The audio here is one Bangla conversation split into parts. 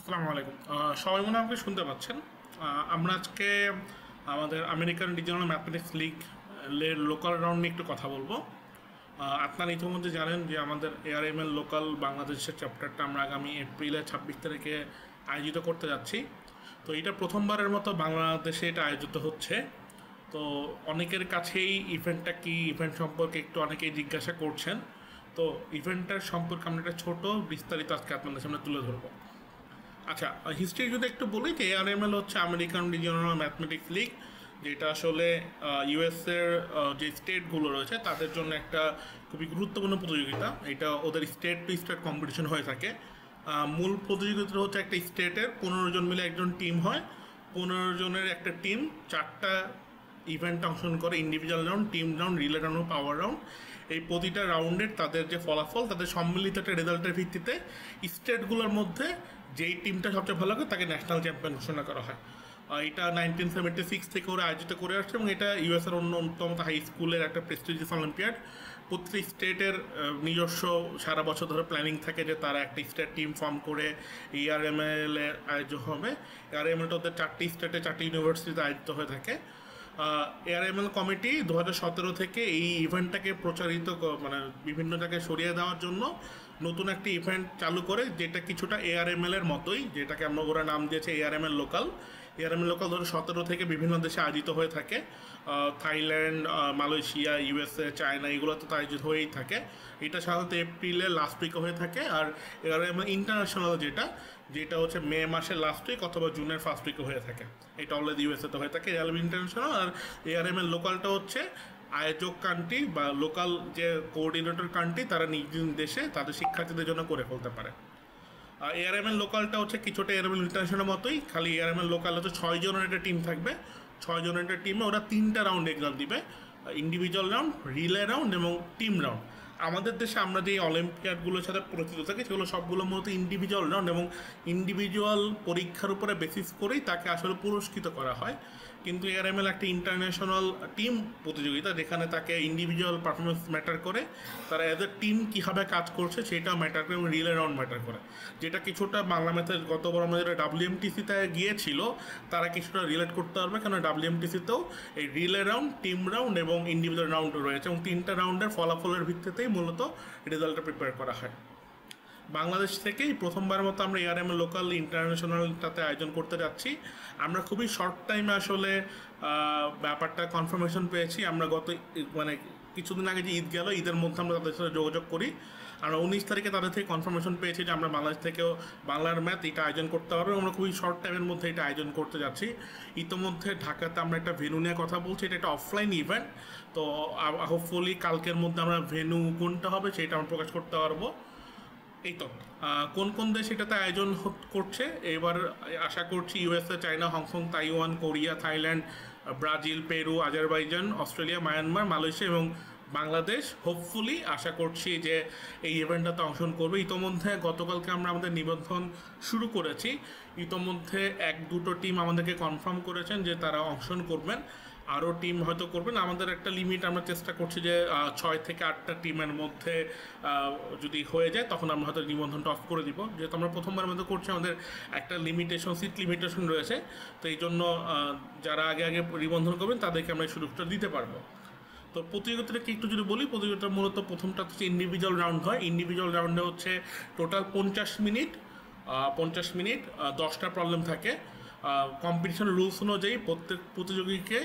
আসসালামু আলাইকুম। সবাই মনে হয় আমাকে শুনতে পাচ্ছেন। আমরা আজকে আমাদের আমেরিকান রিজিওনাল ম্যাথমেটিক্স লিগ এর লোকাল রাউন্ড নিয়ে একটু কথা বলবো। আপনারা ইতিমধ্যে জানেন যে আমাদের এআরএমএল লোকাল বাংলাদেশের চ্যাপ্টারটা আমরা আগামী এপ্রিলের 26 তারিখে আয়োজিত করতে যাচ্ছি। তো এটা প্রথমবারের মতো বাংলাদেশে এটা আয়োজিত হচ্ছে। তো অনেকের কাছেই ইভেন্টটা কি, ইভেন্ট সম্পর্কে একটু অনেকেই জিজ্ঞাসা করছেন। তো ইভেন্টটার সম্পর্কে আমরা একটা ছোট বিস্তারিত আজকে আপনাদের সামনে তুলে ধরবো। আচ্ছা, হিস্ট্রি যদি একটু বলি যে এআরএমএল হচ্ছে আমেরিকান রিজিওনাল ম্যাথমেটিক্স লিগ, যেটা আসলে ইউএসের যে স্টেটগুলো রয়েছে তাদের জন্য একটা খুবই গুরুত্বপূর্ণ প্রতিযোগিতা। এটা ওদের স্টেট টু স্টেট কম্পিটিশন হয়ে থাকে। মূল প্রতিযোগিতা হচ্ছে একটা স্টেটের 15 জন মিলে একজন টিম হয়। 15 জনের একটা টিম 4টা ইভেন্ট অংশগ্রহণ করে: individual round, team round, relay round, power round. এই প্রতিটা রাউন্ডের তাদের যে ফলাফল, তাদের সম্মিলিত একটা রেজাল্টের ভিত্তিতে স্টেটগুলোর মধ্যে যেই টিমটা সবচেয়ে ভালো করে তাকে ন্যাশনাল চ্যাম্পিয়ন ঘোষণা করা হয়। এটা 1976 থেকে ওরা আয়োজিত করে আসছে এবং এটা ইউএসের অন্যতম হাই স্কুলের একটা প্রেস্টিজিয়াস অলিম্পিয়াড। প্রতিটি স্টেটের নিজস্ব সারা বছর ধরে প্ল্যানিং থাকে যে তারা একটা স্টেট টিম ফর্ম করে এআরএমএল এর আয়োজন হবে। এআরএমএলটা ওদের 4টি স্টেটে 4টি ইউনিভার্সিটিতে আয়োজিত হয়ে থাকে। এআরএমএল কমিটি 2017 থেকে এই ইভেন্টটাকে প্রচারিত মানে বিভিন্ন জায়গায় সরিয়ে দেওয়ার জন্য নতুন একটি ইভেন্ট চালু করে, যেটা কিছুটা এআরএমএল এর মতোই, যেটাকে আমরা ওরা নাম দিয়েছে এআরএমএল লোকাল। এআরএমএল লোকাল 2017 থেকে বিভিন্ন দেশে আয়োজিত হয়ে থাকে। থাইল্যান্ড, মালয়েশিয়া, ইউএসএ, চায়না, এগুলোতে তো আয়োজিত হয়েই থাকে। এটা সাধারণত এপ্রিলের লাস্ট উইকে হয়ে থাকে। আর এআরএমএল ইন্টারন্যাশনাল যেটা যেটা হচ্ছে মে মাসের লাস্ট উইক অথবা জুনের ফার্স্ট উইকে হয়ে থাকে। এটা অলরেডি ইউএসএতে হয়ে থাকে এআরএমএল ইন্টারন্যাশনাল। আর এআরএমএল লোকালটা হচ্ছে আয়োজক কান্ট্রি বা লোকাল যে কোঅর্ডিনেটর কান্ট্রি তারা নিজ নিজ দেশে তাদের শিক্ষার্থীদের জন্য করে ফেলতে পারে। এআরএমএল লোকালটা হচ্ছে কিছুটা এআরএমএল ইন্টারন্যাশনাল মতোই, খালি এআরএমএল লোকাল হচ্ছে 6 জনের একটা টিম থাকবে। 6 জনের একটা টিমে ওরা 3টা রাউন্ড এক্সাম দিবে: ইন্ডিভিজুয়াল রাউন্ড, রিলে রাউন্ড এবং টিম রাউন্ড। আমাদের দেশে আমরা যে অলিম্পিয়াডগুলোর সাথে পরিচিত থাকি সেগুলো সবগুলো মূলত ইন্ডিভিজুয়াল রাউন্ড এবং ইন্ডিভিজুয়াল পরীক্ষার উপরে বেসিস করেই তাকে আসলে পুরস্কৃত করা হয়। কিন্তু এআরএমএল একটা ইন্টারন্যাশনাল টিম প্রতিযোগিতা, যেখানে তাকে ইন্ডিভিজুয়াল পারফরমেন্স ম্যাটার করে, তারা অ্যাজ এ টিম কীভাবে কাজ করছে সেটাও ম্যাটার করে এবং রিলে রাউন্ড ম্যাটার করে। যেটা কিছুটা বাংলা ম্যাথের গতবার আমাদের ডাব্লিউএমটিসিতে গিয়েছিল তারা কিছুটা রিলেট করতে পারবে, কারণ ডাব্লিউএমটিসিতেও এই রিলে রাউন্ড, টিম রাউন্ড এবং ইন্ডিভিজুয়াল রাউন্ড রয়েছে এবং 3টা রাউন্ডের ফলাফলের ভিত্তিতেই মূলত রেজাল্টটা প্রিপেয়ার করা হয়। বাংলাদেশ থেকেই প্রথমবার মতো আমরা এআরএমএল লোকাল ইন্টারন্যাশনালটাতে আয়োজন করতে যাচ্ছি। আমরা খুবই শর্ট টাইমে আসলে ব্যাপারটা কনফার্মেশন পেয়েছি। আমরা মানে কিছুদিন আগে যে ঈদ গেল, ঈদের মধ্যে আমরা তাদের সাথে যোগাযোগ করি। আমরা 19 তারিখে তাদের থেকে কনফার্মেশন পেয়েছি যে আমরা বাংলাদেশ থেকেও বাংলার ম্যাথ এটা আয়োজন করতে পারবো। আমরা খুবই শর্ট টাইমের মধ্যে এটা আয়োজন করতে যাচ্ছি। ইতোমধ্যে ঢাকাতে আমরা একটা ভেন্যু নিয়ে কথা বলছি। এটা একটা অফলাইন ইভেন্ট। তো হোপফুলি কালকের মধ্যে আমরা ভেন্যু কোনটা হবে সেটা আমরা প্রকাশ করতে পারবো। এই তো কোন কোন দেশ এটাতে আয়োজন করছে এবার আশা করছি: USA, China, Hong Kong, Taiwan, Korea, Thailand, Brazil, Peru, Azerbaijan, Australia, Myanmar, Malaysia এবং বাংলাদেশ। হোপফুলি আশা করছি যে এই ইভেন্টটাতে অংশগ্রহণ করবে। ইতোমধ্যে গতকালকে আমরা আমাদের নিবন্ধন শুরু করেছি। ইতোমধ্যে 1-2টো টিম আমাদেরকে কনফার্ম করেছেন যে তারা অংশগ্রহণ করবেন। আরও টিম হয়তো করবেন। আমাদের একটা লিমিট আমরা চেষ্টা করছি যে 6 থেকে 8টা টিমের মধ্যে যদি হয়ে যায় তখন আমরা হয়তো নিবন্ধনটা অফ করে দিব। যেহেতু আমরা প্রথমবার মধ্যে করছি, আমাদের একটা লিমিটেশন, সিট লিমিটেশন রয়েছে। তো এই জন্য যারা আগে আগে নিবন্ধন করবেন তাদেরকে আমরা এই সুযোগটা দিতে পারবো। তো প্রতিযোগিতাটাকে একটু যদি বলি, প্রতিযোগিতা মূলত প্রথমটা হচ্ছে ইন্ডিভিজুয়াল রাউন্ড হয়। ইন্ডিভিজুয়াল রাউন্ডে হচ্ছে টোটাল 50 মিনিট 10টা প্রবলেম থাকে। কম্পিটিশন রুলস অনুযায়ী প্রত্যেক প্রতিযোগীকে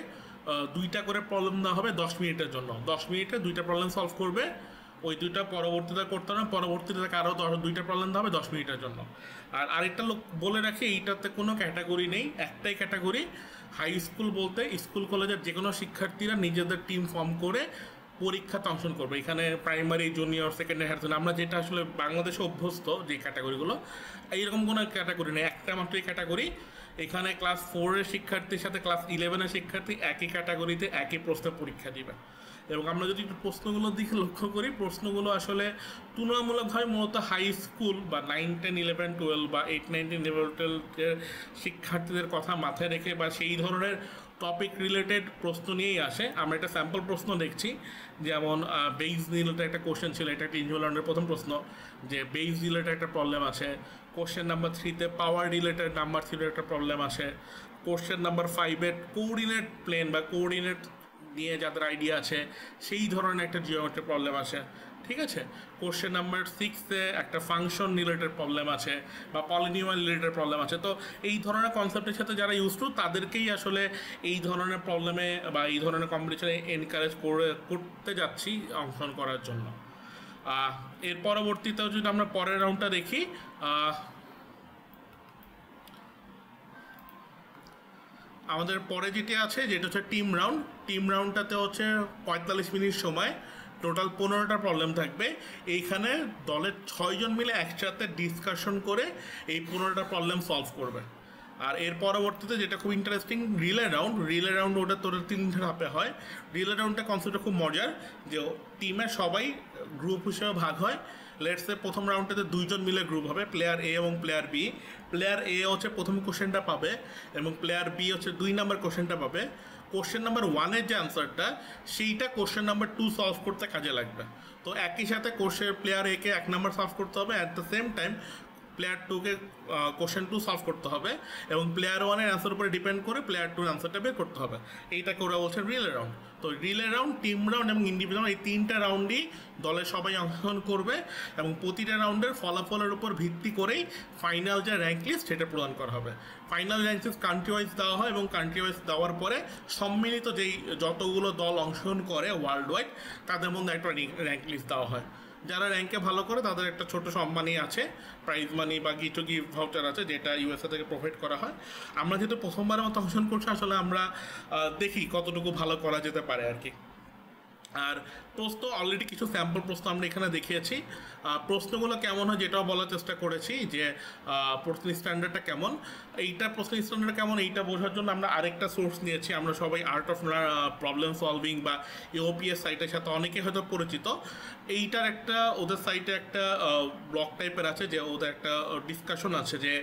2টা করে প্রবলেম দেওয়া হবে 10 মিনিটের জন্য। 10 মিনিটে 2টা প্রবলেম সলভ করবে। ওই 2টা পরবর্তীতে করতে হবে, পরবর্তীতে তাকে আরও 2টা প্রবলেম দেওয়া হবে 10 মিনিটের জন্য। আর আরেকটা লোক বলে রাখি, এইটাতে কোনো ক্যাটাগরি নেই, একটাই ক্যাটাগরি। হাই স্কুল বলতে স্কুল কলেজের যে কোনো শিক্ষার্থীরা নিজেদের টিম ফর্ম করে পরীক্ষাতে অংশগ্রহণ করবে। এখানে প্রাইমারি, জুনিয়র, সেকেন্ডারি, হায়ার, আমরা যেটা আসলে বাংলাদেশে অভ্যস্ত যে ক্যাটাগরিগুলো, এইরকম কোনো ক্যাটাগরি নেই, একটা মাত্র এই ক্যাটাগরি। এখানে ক্লাস 4-এর শিক্ষার্থীর সাথে ক্লাস 11-এর শিক্ষার্থী একই ক্যাটাগরিতে একই প্রশ্নের পরীক্ষা দিবে। এবং আমরা যদি একটু প্রশ্নগুলোর দিকে লক্ষ্য করি, প্রশ্নগুলো আসলে তুলনামূলকভাবে মূলত হাই স্কুল বা 9, 10, 11, 12 বা 8, 9, 10, 11, 12 শিক্ষার্থীদের কথা মাথায় রেখে বা সেই ধরনের টপিক রিলেটেড প্রশ্ন নিয়েই আসে। আমরা একটা স্যাম্পল প্রশ্ন দেখছি, যেমন বেইজ রিলেটেড একটা কোশ্চেন ছিল, এটা একটা ইঞ্জিনিয়ারিংয়ের প্রথম প্রশ্ন, যে বেইজ রিলেটেড একটা প্রবলেম আছে। কোশ্চেন নাম্বার 3-তে পাওয়ার রিলেটেড নাম্বার থিওরির একটা প্রবলেম আসে। কোশ্চেন নাম্বার 5-এ কোঅর্ডিনেট প্লেন বা কোঅর্ডিনেট নিয়ে যাদের আইডিয়া আছে সেই ধরনের একটা জিওমেট্রি প্রবলেম আসে, ঠিক আছে। কোশ্চেন নাম্বার 6-এ একটা ফাংশন রিলেটেড প্রবলেম আছে বা পলিনিউমাল রিলেটেড প্রবলেম আছে। তো এই ধরনের কনসেপ্টের সাথে যারা ইউজ টু তাদেরকেই আসলে এই ধরনের প্রবলেমে বা এই ধরনের কম্পিটিশনে এনকারেজ করতে যাচ্ছি অংশগ্রহণ করার জন্য। এর পরবর্তীতেও যদি আমরা পরের রাউন্ডটা দেখি, আমাদের পরে যেটি আছে যেটা হচ্ছে টিম রাউন্ড। টিম রাউন্ডটাতে হচ্ছে 45 মিনিট সময়, টোটাল 15টা প্রবলেম থাকবে। এইখানে দলের 6 জন মিলে একসাথে ডিসকাশন করে এই 15টা প্রবলেম সলভ করবে। আর এর পরবর্তীতে যেটা খুব interesting, relay round. Relay round ওটা তোদের 3 ধাপে হয়। রিলে রাউন্ডটা কনসেপ্টটা খুব মজার, যে টিমের সবাই গ্রুপ হিসেবে ভাগ হয়। লেটসে প্রথম রাউন্ডটাতে 2 জন মিলে গ্রুপ হবে, প্লেয়ার এ এবং প্লেয়ার বি। প্লেয়ার এ হচ্ছে প্রথম কোশ্চেনটা পাবে এবং প্লেয়ার বি হচ্ছে 2 নম্বর কোশ্চেনটা পাবে। কোশ্চেন নাম্বার 1-এর যে আনসারটা সেইটা কোশ্চেন নাম্বার 2 সলভ করতে কাজে লাগবে। তো একই সাথে প্লেয়ার একে 1 নম্বর সলভ করতে হবে, at the same time player 2-কে কোশ্চেন 2 সলভ করতে হবে এবং প্লেয়ার 1-এর অ্যান্সার উপরে ডিপেন্ড করে প্লেয়ার 2-এর অ্যান্সারটা বের করতে হবে। এইটাকে ওরা বলছে রিলে রাউন্ড। তো রিলে রাউন্ড, টিম রাউন্ড এবং ইন্ডিভিজুয়াল, এই 3টা রাউন্ডই দলের সবাই অংশগ্রহণ করবে এবং প্রতিটা রাউন্ডের ফলাফলের উপর ভিত্তি করেই ফাইনাল যে র্যাঙ্ক লিস্ট সেটা প্রদান করা হবে। Final rank list country wise দেওয়া হয় এবং কান্ট্রি ওয়াইজ দেওয়ার পরে সম্মিলিত যেই যতগুলো দল অংশগ্রহণ করে ওয়ার্ল্ড ওয়াইড তাদের মধ্যে একটা র্যাঙ্ক লিস্ট দেওয়া হয়। যারা র্যাঙ্কে ভালো করে তাদের একটা ছোট সম্মানই আছে, প্রাইজ মানি বা কিছু গিফট ভাউচার আছে, যেটা ইউএসএ থেকে প্রোভাইড করা হয়। আমরা যেহেতু প্রথমবারের মতো অংশগ্রহণ করছি, আসলে আমরা দেখি কতটুকু ভালো করা যেতে পারে আর কি। আর প্রশ্ন অলরেডি কিছু স্যাম্পল প্রশ্ন আমরা এখানে দেখিয়েছি। প্রশ্নগুলো কেমন হয় যেটাও বলার চেষ্টা করেছি, যে প্রশ্ন স্ট্যান্ডার্ডটা কেমন। এইটা প্রশ্ন স্ট্যান্ডার্ড কেমন এইটা বোঝার জন্য আমরা আরেকটা সোর্স নিয়েছি। আমরা সবাই আর্ট অফ প্রবলেম সলভিং বা ইউপিএস সাইটের সাথে অনেকে হয়তো পরিচিত। এইটার একটা ওদের সাইটে একটা ব্লগ টাইপের আছে, যে ওদের একটা ডিসকাশন আছে যে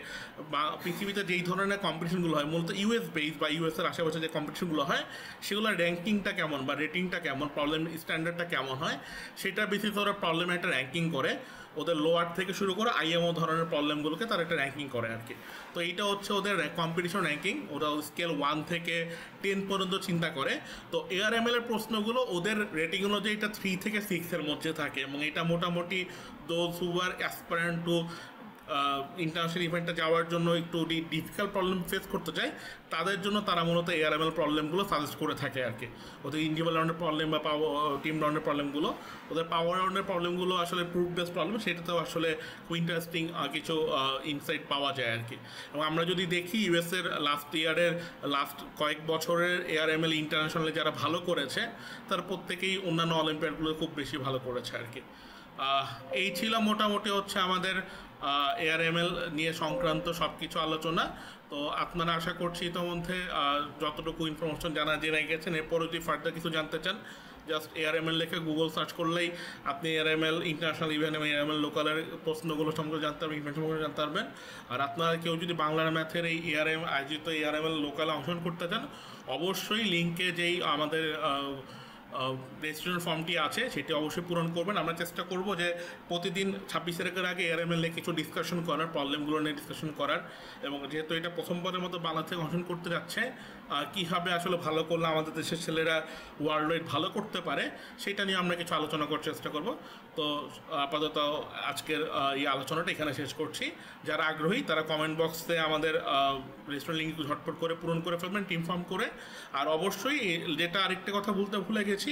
পৃথিবীতে যেই ধরনের কম্পিটিশনগুলো হয়, মূলত ইউএস বেস বা ইউএসের আশেপাশে যে কম্পিটিশনগুলো হয় সেগুলোর র্যাঙ্কিংটা কেমন বা রেটিংটা কেমন, প্রবলেম স্ট্যান্ডার্ডটা কেমন হয়, সেটার বেসিসে ওরা প্রবলেমের একটা র্যাঙ্কিং করে। ওদের লোয়ার থেকে শুরু করে আইএমও ধরনের প্রবলেমগুলোকে তারা একটা র্যাঙ্কিং করে আর কি। তো এইটা হচ্ছে ওদের কম্পিটিশন র্যাঙ্কিং। ওরা স্কেল 1 থেকে 10 পর্যন্ত চিন্তা করে। তো এআরএমএল এর প্রশ্নগুলো ওদের রেটিং অনুযায়ী এটা 3 থেকে 6-এর মধ্যে থাকে এবং এটা মোটামুটি those who are aspirant to international ইভেন্টে যাওয়ার জন্য একটু ডিফিকাল্ট প্রবলেম ফেস করতে চায় তাদের জন্য তারা মূলত এআরএমএল প্রবলেমগুলো সাজেস্ট করে থাকে আর কি। ওদের ইন্ডিভিজুয়াল রাউন্ডের প্রবলেম বা টিম রাউন্ডের প্রবলেমগুলো, ওদের পাওয়ার রাউন্ডের প্রবলেমগুলো আসলে প্রুফ বেস প্রবলেম, সেটাতেও আসলে খুব ইন্টারেস্টিং কিছু ইনসাইট পাওয়া যায় আর কি। এবং আমরা যদি দেখি ইউএসের লাস্ট কয়েক বছরের এআরএমএল ইন্টারন্যাশনালে যারা ভালো করেছে তারা প্রত্যেকেই অন্যান্য অলিম্পিয়াডগুলো খুব বেশি ভালো করেছে আর কি। এই ছিল মোটামুটি হচ্ছে আমাদের এআরএমএল নিয়ে সংক্রান্ত সব কিছু আলোচনা। তো আপনারা আশা করছি ইতিমধ্যে যতটুকু ইনফরমেশন জেনে গেছেন। এরপরে যদি ফার্দার কিছু জানতে চান, জাস্ট এআরএমএল লিখে গুগল সার্চ করলেই আপনি এআরএমএল ইন্টারন্যাশনাল ইভেন্ট এবং এআরএমএল লোকালের প্রশ্নগুলো সম্পর্কে জানতে পারবেন, ইভেন্ট সম্পর্কে জানতে পারবেন। আর আপনারা কেউ যদি বাংলার ম্যাথের এই আয়োজিত এআরএমএল লোকালে অংশগ্রহণ করতে চান, অবশ্যই লিঙ্কে যেই আমাদের রেজিস্ট্রেশন ফর্মটি আছে সেটি অবশ্যই পূরণ করবেন। আমরা চেষ্টা করব যে প্রতিদিন 26 তারিখের আগে এআরএমএল নিয়ে কিছু ডিসকাশন করার, প্রবলেমগুলো নিয়ে ডিসকাশন করার, এবং যেহেতু এটা প্রথমবারের মতো বাংলা থেকে অংশগ্রহণ করতে যাচ্ছে, কীভাবে আসলে ভালো করলে আমাদের দেশের ছেলেরা ওয়ার্ল্ড ওয়াইড ভালো করতে পারে সেটা নিয়ে আমরা কিছু আলোচনা করার চেষ্টা করব। তো আপাতত আজকের এই আলোচনাটা এখানে শেষ করছি। যারা আগ্রহী তারা কমেন্ট বক্সে আমাদের রেজিস্ট্রেশন লিঙ্ক ঝটপট করে পূরণ করে ফেলবেন টিম ফর্ম করে। আর অবশ্যই যেটা আরেকটা কথা ভুলে গেছি,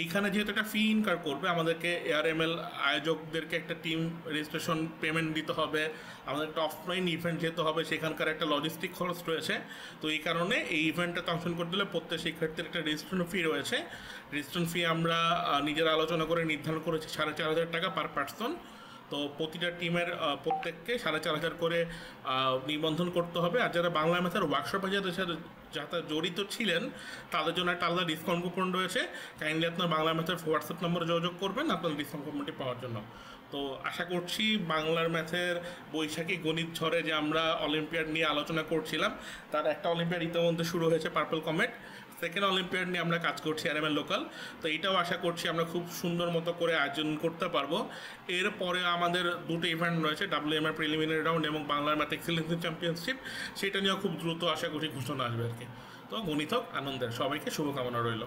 এইখানে যেহেতু একটা ফি ইনকার করবে আমাদেরকে, এআরএমএল আয়োজকদেরকে একটা টিম রেজিস্ট্রেশন পেমেন্ট দিতে হবে, আমাদের একটা অফলাইন ইভেন্ট যেতে হবে, সেখানকার একটা লজিস্টিক খরচ রয়েছে। তো এই কারণে এই ইভেন্টটাতে অংশগ্রহণ করতে হলে প্রত্যেক শিক্ষার্থীর একটা রেজিস্ট্রেশন ফি রয়েছে। রেজিস্ট্রেশন ফি আমরা নিজেরা আলোচনা করে নির্ধারণ করেছি 4,500 টাকা পার পার্সন। তো প্রতিটা টিমের প্রত্যেককে 4,500 করে নিবন্ধন করতে হবে। আর যারা বাংলা ম্যাথের ওয়ার্কশপে যারা জড়িত ছিলেন তাদের জন্য একটা আলাদা ডিসকাউন্ট কুপন রয়েছে। কাইন্ডলি আপনার বাংলা ম্যাথের হোয়াটসঅ্যাপ নম্বরে যোগাযোগ করবেন আপনার ডিসকাউন্ট কুপনটি পাওয়ার জন্য। তো আশা করছি বাংলার ম্যাথের বৈশাখী গণিত ঝড়ে যে আমরা অলিম্পিয়াড নিয়ে আলোচনা করছিলাম, তার একটা অলিম্পিয়াড ইতিমধ্যে শুরু হয়েছে, পার্পল কমেট। সেকেন্ড অলিম্পিয়াড নিয়ে আমরা কাজ করছি, আরএমএল লোকাল। তো এটাও আশা করছি আমরা খুব সুন্দর মতো করে আয়োজন করতে পারবো। এরপরে আমাদের দুটো ইভেন্ট রয়েছে, WMR প্রিলিমিনারি রাউন্ড এবং বাংলার ম্যাথ এক্সেলেন্সি চ্যাম্পিয়নশিপ, সেটা নিয়েও খুব দ্রুত আশা করি ঘোষণা আসবে আর কি। তো গণিত হোক আনন্দের, সবাইকে শুভকামনা রইল।